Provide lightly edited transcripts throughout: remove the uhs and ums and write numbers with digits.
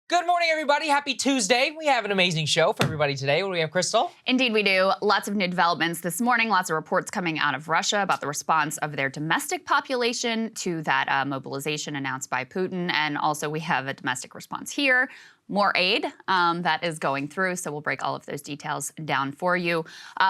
Good morning, everybody. Happy Tuesday. We have an amazing show for everybody today. What do we have, Krystal? Indeed, we do. Lots of new developments this morning. Lots of reports coming out of Russia about the response of their domestic population to that mobilization announced by Putin. And also we have a domestic response here. More aid that is going through, so we'll break all of those details down for you.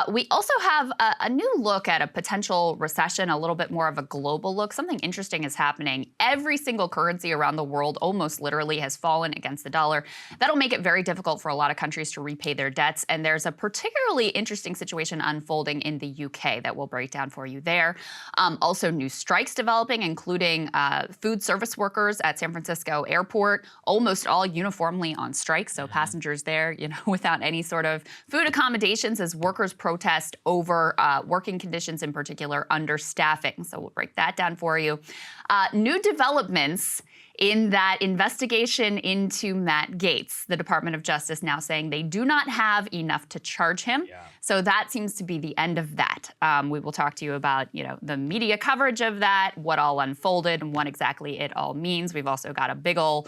We also have a new look at a potential recession, a little bit more of a global look. Something interesting is happening. Every single currency around the world almost literally has fallen against the dollar. That'll make it very difficult for a lot of countries to repay their debts, and there's a particularly interesting situation unfolding in the UK that we'll break down for you there. Also new strikes developing, including food service workers at San Francisco Airport, almost all uniformly on strike, so passengers there, without any sort of food accommodations as workers protest over working conditions, in particular understaffing. So we'll break that down for you. New developments in that investigation into Matt Gaetz. The Department of Justice now saying they do not have enough to charge him. Yeah. So that seems to be the end of that. We will talk to you about, the media coverage of that, what all unfolded, and what exactly it all means. We've also got a big ol'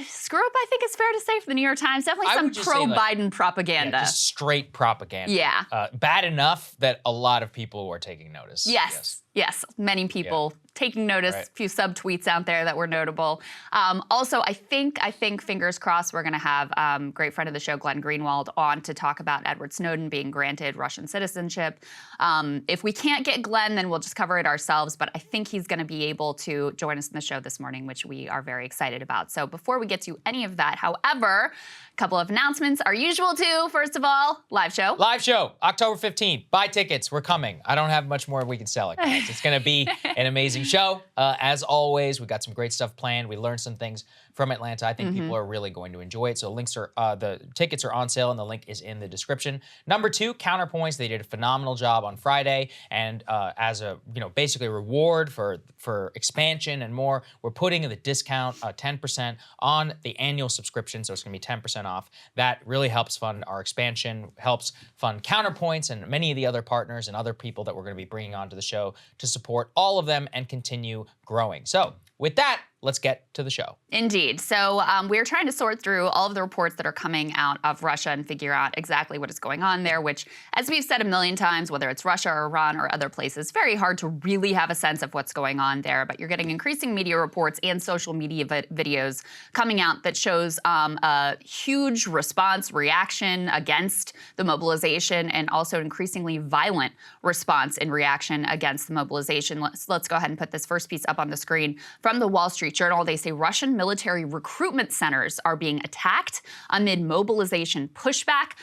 screw up, I think it's fair to say, for the New York Times. Definitely some pro-Biden propaganda. Yeah, just straight propaganda. Yeah. Bad enough that a lot of people were taking notice. Yes. Many people taking notice. Right. A few subtweets out there that were notable. Also, I think, fingers crossed, we're going to have great friend of the show, Glenn Greenwald, on to talk about Edward Snowden being granted Russian citizenship. If we can't get Glenn, then we'll just cover it ourselves. But I think he's going to be able to join us in the show this morning, which we are very excited about. So before we get to any of that, however, a couple of announcements. Our usual two. First of all, live show. Live show, October 15th. Buy tickets. We're coming. I don't have much more we can sell it, guys. It's going to be an amazing show. As always, we got some great stuff planned. We learned some things from Atlanta. I think people are really going to enjoy it. So the tickets are on sale, and the link is in the description. Number two, Counterpoints. They did a phenomenal job on Friday, and as a basically reward for expansion and more, we're putting the discount 10% on the annual subscription. So it's going to be 10% off. That really helps fund our expansion, helps fund Counterpoints and many of the other partners and other people that we're going to be bringing onto the show to support all of them and continue growing. So with that, let's get to the show. Indeed. So we're trying to sort through all of the reports that are coming out of Russia and figure out exactly what is going on there, which, as we've said a million times, whether it's Russia or Iran or other places, very hard to really have a sense of what's going on there. But you're getting increasing media reports and social media videos coming out that shows a huge reaction against the mobilization, and also increasingly violent response in reaction against the mobilization. Let's go ahead and put this first piece up on the screen. From the Wall Street Journal, they say Russian military recruitment centers are being attacked amid mobilization pushback.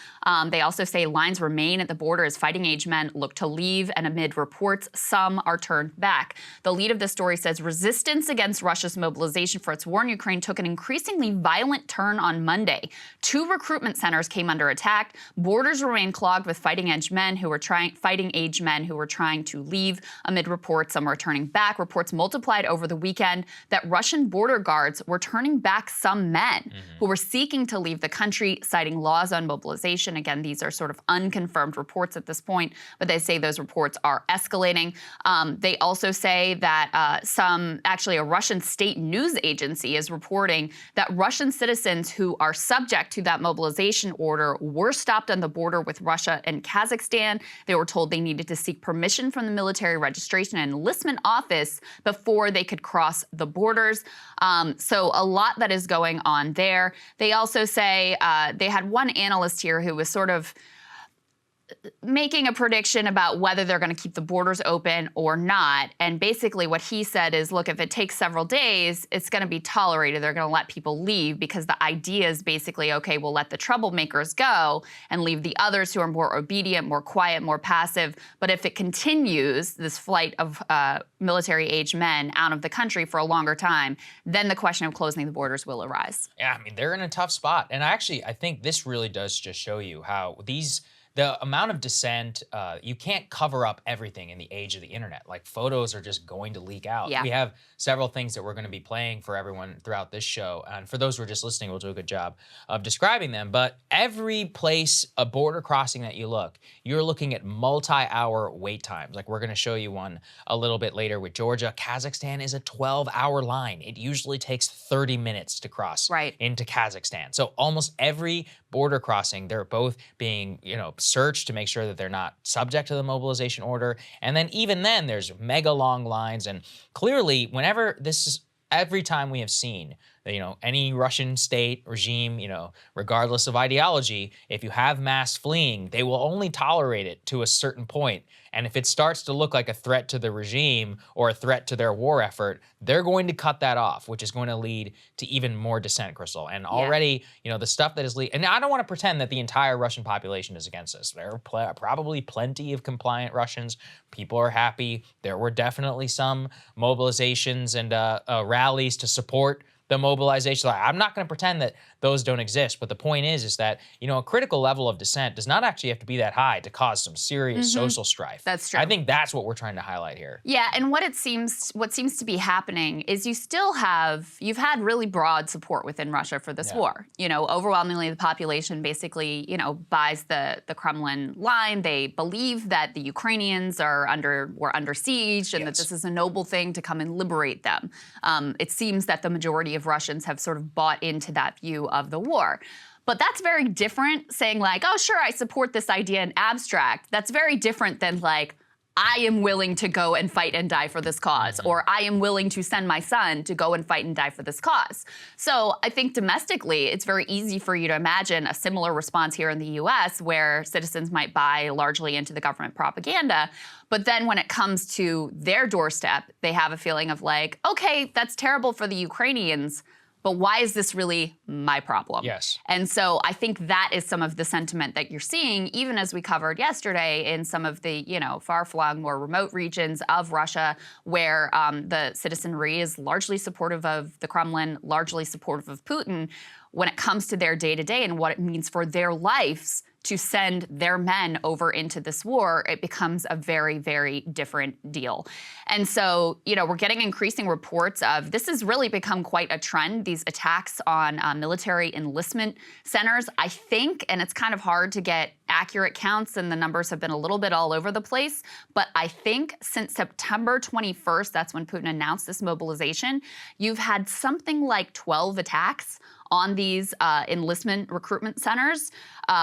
They also say lines remain at the border as fighting-age men look to leave, and amid reports, some are turned back. The lead of the story says resistance against Russia's mobilization for its war in Ukraine took an increasingly violent turn on Monday. 2 recruitment centers came under attack. Borders remain clogged with fighting-age men who were trying to leave. Amid reports, some were turning back. Reports multiplied over the weekend that Russian border guards were turning back some men who were seeking to leave the country, citing laws on mobilization. Again, these are sort of unconfirmed reports at this point, but they say those reports are escalating. They also say that a Russian state news agency is reporting that Russian citizens who are subject to that mobilization order were stopped on the border with Russia and Kazakhstan. They were told they needed to seek permission from the military registration and enlistment office before they could cross the borders. So a lot that is going on there. They also say they had one analyst here who was sort of making a prediction about whether they're going to keep the borders open or not. And basically what he said is, look, if it takes several days, it's going to be tolerated. They're going to let people leave, because the idea is basically, okay, we'll let the troublemakers go and leave the others who are more obedient, more quiet, more passive. But if it continues, this flight of military-age men out of the country for a longer time, then the question of closing the borders will arise. Yeah, I mean, they're in a tough spot. And I think this really does just show you how the amount of dissent, you can't cover up everything in the age of the internet. Like photos are just going to leak out. Yeah. We have several things that we're going to be playing for everyone throughout this show. And for those who are just listening, we'll do a good job of describing them. But every place, a border crossing that you look, you're looking at multi-hour wait times. Like we're going to show you one a little bit later with Georgia. Kazakhstan is a 12-hour line. It usually takes 30 minutes to cross into Kazakhstan. So almost every border crossing, they're both being, searched to make sure that they're not subject to the mobilization order. And then even then, there's mega long lines. And clearly, every time we have seen, any Russian state regime, regardless of ideology, if you have mass fleeing, they will only tolerate it to a certain point. And if it starts to look like a threat to the regime or a threat to their war effort, they're going to cut that off, which is going to lead to even more dissent, Krystal. And already, the stuff that is and I don't want to pretend that the entire Russian population is against this. There are probably plenty of compliant Russians. People are happy. There were definitely some mobilizations and rallies to support the mobilization. I'm not going to pretend that those don't exist, but the point is that, a critical level of dissent does not actually have to be that high to cause some serious social strife. That's true. I think that's what we're trying to highlight here. Yeah, and what seems to be happening is you've had really broad support within Russia for this war. Overwhelmingly the population basically, buys the Kremlin line. They believe that the Ukrainians were under siege and that this is a noble thing to come and liberate them. It seems that the majority of Russians have sort of bought into that view of the war. But that's very different, saying like, oh, sure, I support this idea in abstract. That's very different than like, I am willing to go and fight and die for this cause, or I am willing to send my son to go and fight and die for this cause. So I think domestically, it's very easy for you to imagine a similar response here in the US where citizens might buy largely into the government propaganda. But then when it comes to their doorstep, they have a feeling of like, okay, that's terrible for the Ukrainians, but why is this really my problem? Yes. And so I think that is some of the sentiment that you're seeing, even as we covered yesterday in some of the, far-flung, more remote regions of Russia where the citizenry is largely supportive of the Kremlin, largely supportive of Putin. When it comes to their day-to-day and what it means for their lives to send their men over into this war, it becomes a very, very different deal. And so, we're getting increasing reports of this has really become quite a trend, these attacks on military enlistment centers. I think, and it's kind of hard to get accurate counts and the numbers have been a little bit all over the place, but I think since September 21st, that's when Putin announced this mobilization, you've had something like 12 attacks on these enlistment recruitment centers.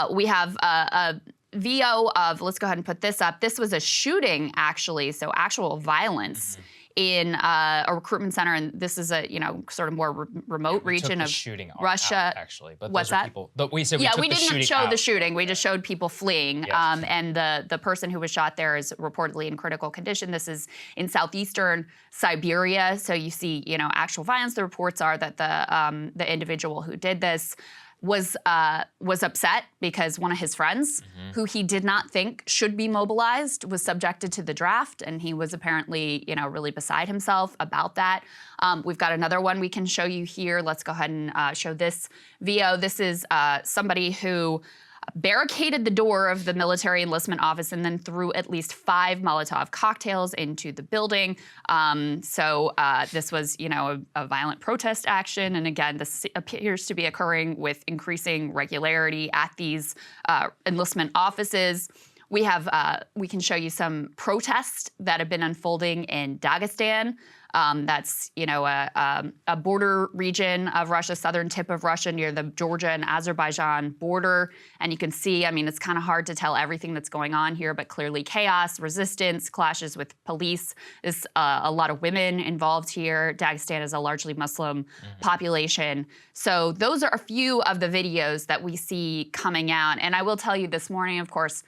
We have a VO of, let's go ahead and put this up. This was a shooting, actually, so actual violence in a recruitment center, and this is a sort of more remote region of shooting Russia. Out, actually, but what's those are that? People, but we said we took we the didn't show out. the shooting. We just showed people fleeing, Yes. And the person who was shot there is reportedly in critical condition. This is in southeastern Siberia, so you see actual violence. The reports are that the individual who did this was upset because one of his friends, who he did not think should be mobilized, was subjected to the draft, and he was apparently, really beside himself about that. We've got another one we can show you here. Let's go ahead and show this VO. This is somebody who barricaded the door of the military enlistment office and then threw at least 5 Molotov cocktails into the building. So this was, a violent protest action. And again, this appears to be occurring with increasing regularity at these enlistment offices. We can show you some protests that have been unfolding in Dagestan. That's, a border region of Russia, southern tip of Russia near the Georgia and Azerbaijan border. And you can see, it's kind of hard to tell everything that's going on here, but clearly chaos, resistance, clashes with police. There's a lot of women involved here. Dagestan is a largely Muslim population. So those are a few of the videos that we see coming out. And I will tell you this morning, of course,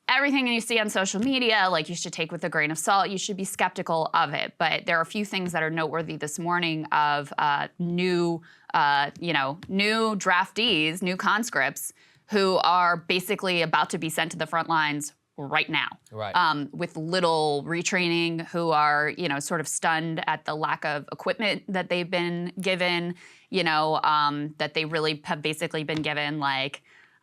everything you see on social media, you should take with a grain of salt. You should be skeptical of it. But there are a few things that are noteworthy this morning of new draftees, new conscripts who are basically about to be sent to the front lines right now, with little retraining, who are, sort of stunned at the lack of equipment that they've been given, that they really have basically been given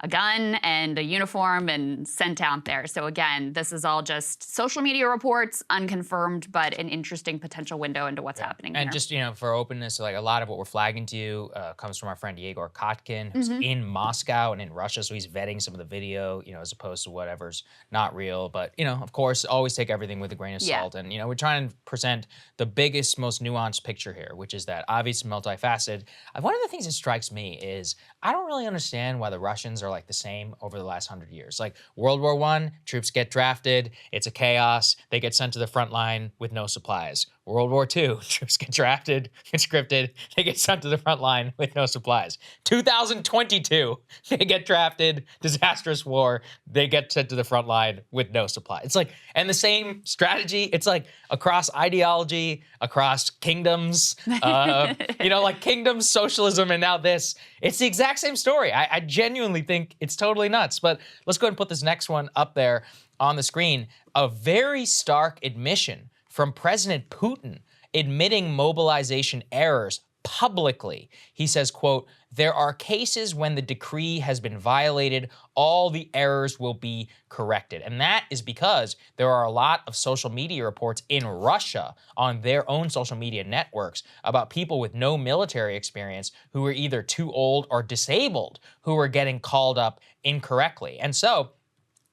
a gun and a uniform and sent out there. So again, this is all just social media reports, unconfirmed, but an interesting potential window into what's happening And here. just, for openness, like a lot of what we're flagging to you comes from our friend Yegor Kotkin, who's in Moscow and in Russia. So he's vetting some of the video, as opposed to whatever's not real. But, of course, always take everything with a grain of salt. And, we're trying to present the biggest, most nuanced picture here, which is that obviously multifaceted. One of the things that strikes me is I don't really understand why the Russians are like the same over the last 100 years. Like World War I, troops get drafted, it's a chaos, they get sent to the front line with no supplies. World War II, troops get drafted, conscripted, they get sent to the front line with no supplies. 2022, they get drafted, disastrous war, they get sent to the front line with no supply. It's like, and the same strategy, it's like across ideology, across kingdoms, like kingdoms, socialism, and now this. It's the exact same story. I genuinely think it's totally nuts. But let's go ahead and put this next one up there on the screen. A very stark admission from President Putin admitting mobilization errors publicly. He says, quote, "There are cases when the decree has been violated, all the errors will be corrected." And that is because there are a lot of social media reports in Russia on their own social media networks about people with no military experience who are either too old or disabled who are getting called up incorrectly. And so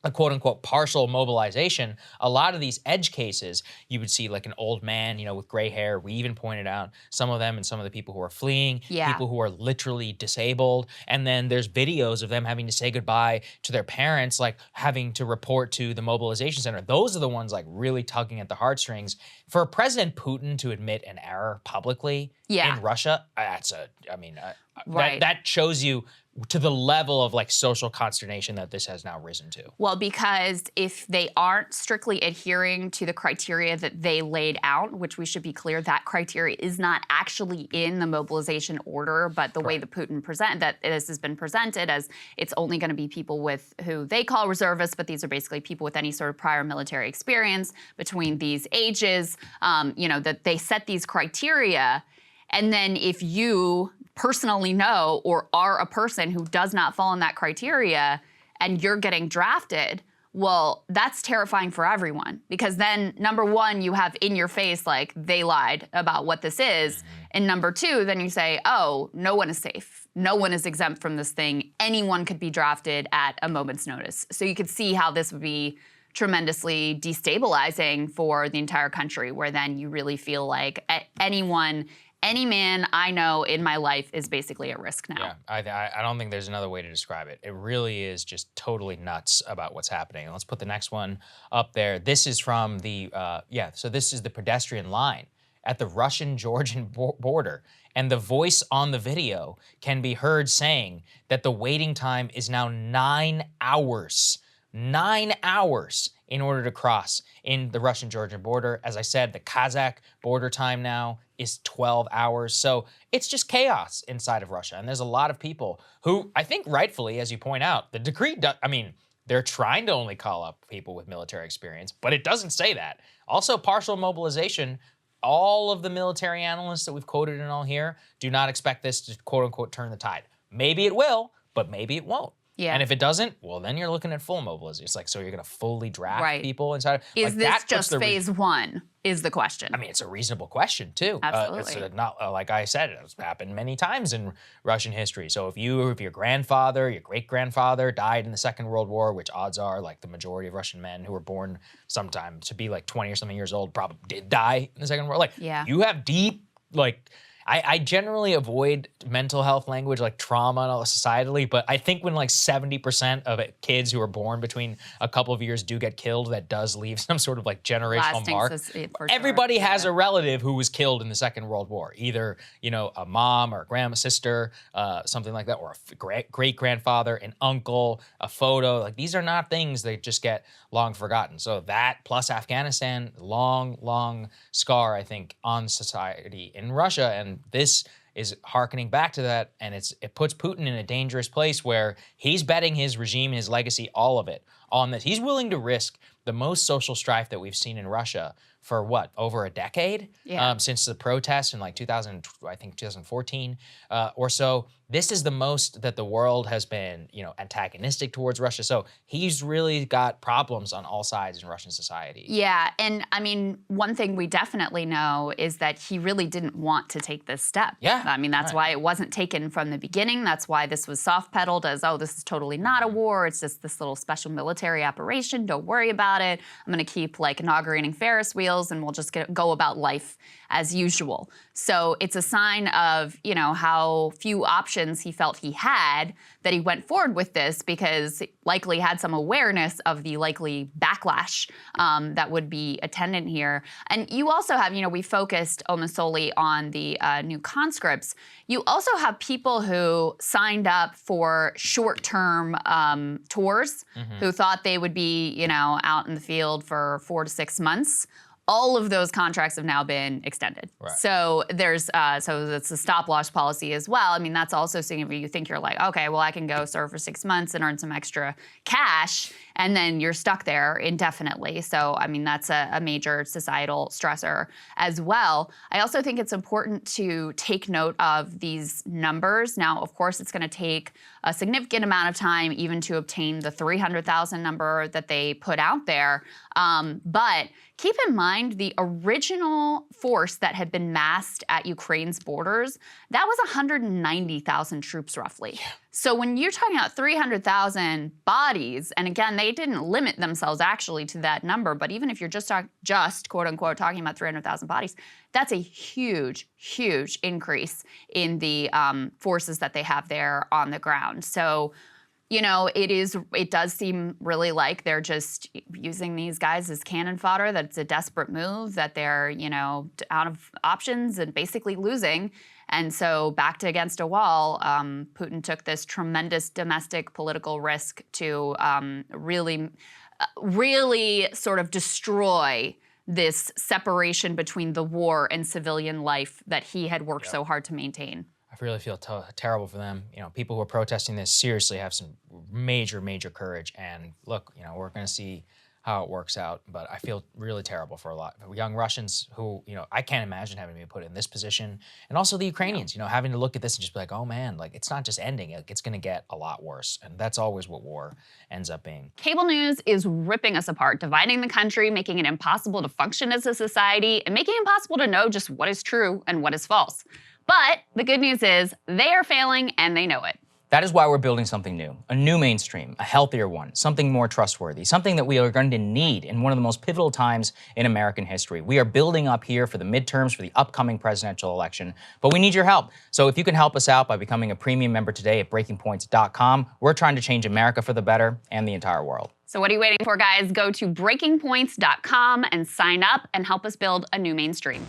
a quote-unquote partial mobilization, a lot of these edge cases, you would see like an old man, with gray hair. We even pointed out some of them and some of the people who are fleeing, people who are literally disabled. And then there's videos of them having to say goodbye to their parents, like having to report to the mobilization center. Those are the ones like really tugging at the heartstrings. For President Putin to admit an error publicly in Russia, that shows you to the level of like social consternation that this has now risen to. Well, because if they aren't strictly adhering to the criteria that they laid out, which we should be clear, that criteria is not actually in the mobilization order, but the way that Putin that this has been presented as it's only going to be people with who they call reservists, but these are basically people with any sort of prior military experience between these ages, that they set these criteria. And then if you personally know or are a person who does not fall in that criteria and you're getting drafted, well, that's terrifying for everyone, because then number one, you have in your face like they lied about what this is. And number two, then you say, oh, no one is safe. No one is exempt from this thing. Anyone could be drafted at a moment's notice. So you could see how this would be tremendously destabilizing for the entire country, where then you really feel like any man I know in my life is basically at risk now. Yeah, I don't think there's another way to describe it. It really is just totally nuts about what's happening. Let's put the next one up there. This is from the, so this is the pedestrian line at the Russian-Georgian border. And the voice on the video can be heard saying that the waiting time is now 9 hours. 9 hours in order to cross in the Russian-Georgian border. As I said, the Kazakh border time now is 12 hours. So it's just chaos inside of Russia. And there's a lot of people who, I think rightfully, as you point out, the decree, they're trying to only call up people with military experience, but it doesn't say that. Also, partial mobilization, all of the military analysts that we've quoted and all here do not expect this to quote-unquote turn the tide. Maybe it will, but maybe it won't. Yeah. And if it doesn't, well, then you're looking at full mobilization. It's like, so you're going to fully draft people inside? Is this just phase one, is the question. It's a reasonable question, too. Absolutely. It's not, like I said, it's happened many times in Russian history. So if your grandfather, your great-grandfather died in the Second World War, which odds are, like the majority of Russian men who were born sometime to be like 20 or something years old probably did die in the Second World War. You have deep, I generally avoid mental health language like trauma and all societally, but I think when like 70% of kids who are born between a couple of years do get killed, that does leave some sort of like generational mark. Everybody has a relative who was killed in the Second World War, either, a mom or a grandma, sister, something like that, or a great-grandfather, an uncle, a photo. Like these are not things that just get long forgotten. So that plus Afghanistan, long, long scar, I think, on society in Russia. And this is hearkening back to that, and it puts Putin in a dangerous place where he's betting his regime, his legacy, all of it on this. He's willing to risk the most social strife that we've seen in Russia for what, over a decade? Yeah. Since the protests in like 2014 or so. This is the most that the world has been, antagonistic towards Russia. So he's really got problems on all sides in Russian society. Yeah, and I mean, one thing we definitely know is that he really didn't want to take this step. Yeah. I mean, that's why it wasn't taken from the beginning. That's why this was soft-pedaled as, oh, this is totally not a war. It's just this little special military operation. Don't worry about it. I'm going to keep like inaugurating Ferris wheels and we'll just go about life as usual. So it's a sign of, how few options he felt he had that he went forward with this, because he likely had some awareness of the likely backlash that would be attendant here. And you also have, we focused almost solely on the new conscripts. You also have people who signed up for short-term tours, who thought they would be, out in the field for 4 to 6 months. All of those contracts have now been extended. Right. So there's so that's a stop-loss policy as well. I mean, that's also saying if you think you're like, okay, well, I can go serve for 6 months and earn some extra cash, and then you're stuck there indefinitely. So, I mean, that's a major societal stressor as well. I also think it's important to take note of these numbers. Now, of course, it's going to take a significant amount of time even to obtain the 300,000 number that they put out there. But keep in mind, the original force that had been massed at Ukraine's borders, that was 190,000 troops roughly. Yeah. So when you're talking about 300,000 bodies, and again, they didn't limit themselves actually to that number, but even if you're just quote unquote talking about 300,000 bodies, that's a huge, huge increase in the forces that they have there on the ground. So, it does seem really like they're just using these guys as cannon fodder, that it's a desperate move, that they're, out of options and basically losing. And so backed against a wall, Putin took this tremendous domestic political risk to really sort of destroy this separation between the war and civilian life that he had worked so hard to maintain. I really feel terrible for them. People who are protesting this seriously have some major, major courage. And look, we're going to see how it works out. But I feel really terrible for a lot of young Russians who, I can't imagine having to be put in this position. And also the Ukrainians, having to look at this and just be like, oh man, like it's not just ending. It's going to get a lot worse. And that's always what war ends up being. Cable news is ripping us apart, dividing the country, making it impossible to function as a society, and making it impossible to know just what is true and what is false. But the good news is they are failing and they know it. That is why we're building something new, a new mainstream, a healthier one, something more trustworthy, something that we are going to need in one of the most pivotal times in American history. We are building up here for the midterms, for the upcoming presidential election, but we need your help. So if you can help us out by becoming a premium member today at breakingpoints.com, we're trying to change America for the better and the entire world. So what are you waiting for, guys? Go to breakingpoints.com and sign up and help us build a new mainstream.